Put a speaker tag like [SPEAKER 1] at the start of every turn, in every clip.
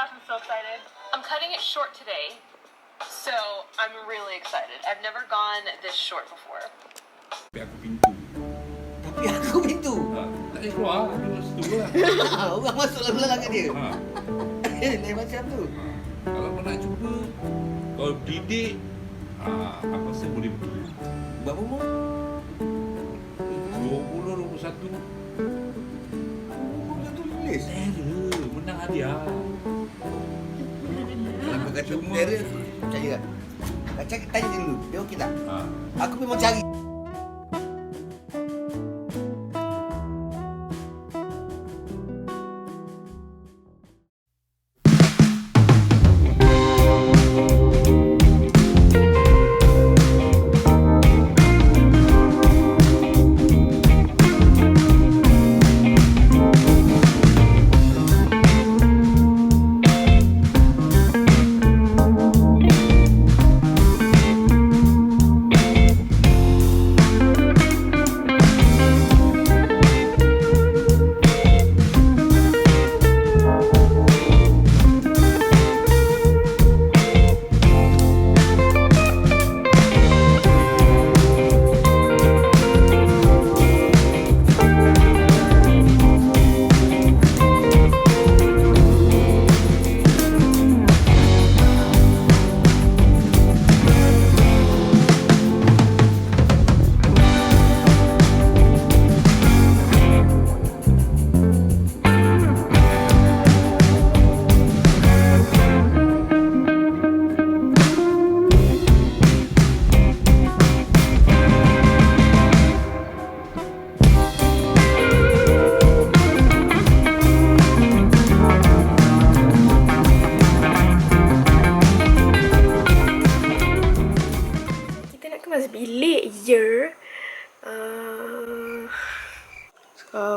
[SPEAKER 1] gosh, I'm so excited. I'm cutting it short today, so I'm really excited. I've never gone this short before.
[SPEAKER 2] Tapi aku pintu.
[SPEAKER 3] Tapi aku pintu.
[SPEAKER 2] Tak boleh keluar, dia situ lah.
[SPEAKER 3] Orang masuk dalam belakang dia. Lain macam tu.
[SPEAKER 2] Kalau kau nak cuba, kau didik, aku rasa boleh betul.
[SPEAKER 3] Berapa umur?
[SPEAKER 2] 20, 21.
[SPEAKER 3] Umur tu tulis.
[SPEAKER 2] Terror, menang hadiah.
[SPEAKER 3] Kalau kau kata bendera, percaya tak? Kau cakap tanya dia dulu, dia okey tak? Aku memang cari.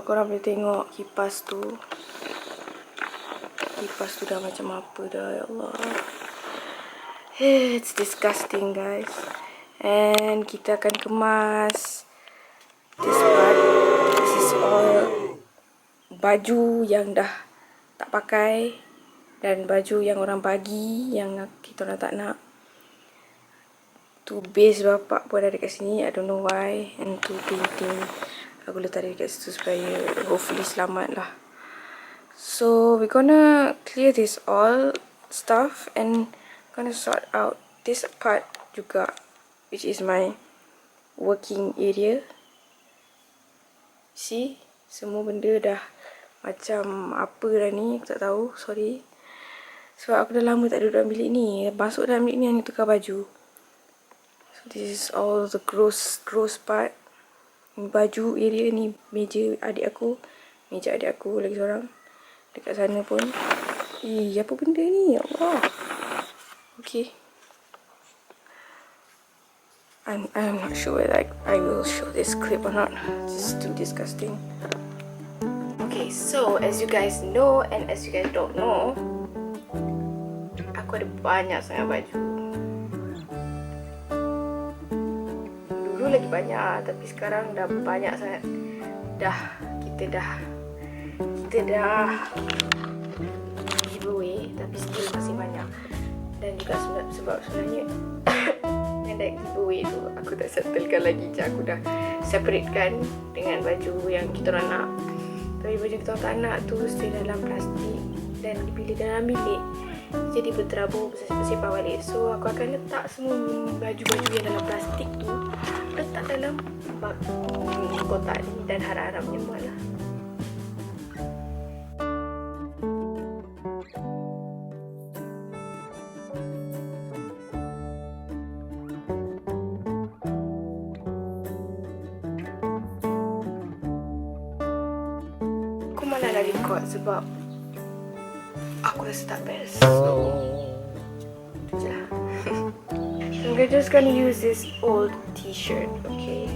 [SPEAKER 4] Korang boleh tengok kipas tu. Kipas tu dah macam apa dah, ya Allah. It's disgusting, guys. And kita akan kemas this part. This is all baju yang dah tak pakai dan baju yang orang bagi yang kita orang tak nak. Tu base bapak pun ada kat sini, I don't know why. And tu painting aku letak dia kat situ supaya hopefully selamat lah. So we're gonna clear this all stuff and gonna sort out this part juga, which is my working area. See, semua benda dah macam apa dah ni, aku tak tahu, sorry. Sebab aku dah lama tak duduk dalam bilik ni. Masuk dalam bilik ni hanya tukar baju. So this is all the gross part. Baju area ni, meja adik aku lagi seorang dekat sana pun. Apa benda ni, ya Allah. Okay, I'm not sure whether I will show this clip or not. It's too disgusting. Okay, so as you guys know and as you guys don't know, aku ada banyak sangat baju. Dulu lagi banyak, tapi sekarang dah banyak sangat. Kita dah giveaway, tapi still masih banyak. Dan juga sebab sebenarnya yang dah giveaway tu aku tak settlekan lagi. Aku dah separatekan dengan baju yang kita orang nak. Tapi baju kita orang tak nak tu stay dalam plastik dan dipilih dalam bilik, jadi berterabur, bersepah balik. So aku akan letak semua baju-baju yang dalam plastik tu, letak dalam bag kotak ni dan harap-harapnya muat lah. Aku malah dah record sebab aku rasa tak best. So tu je lah. So I'm just gonna use this old t-shirt, okay?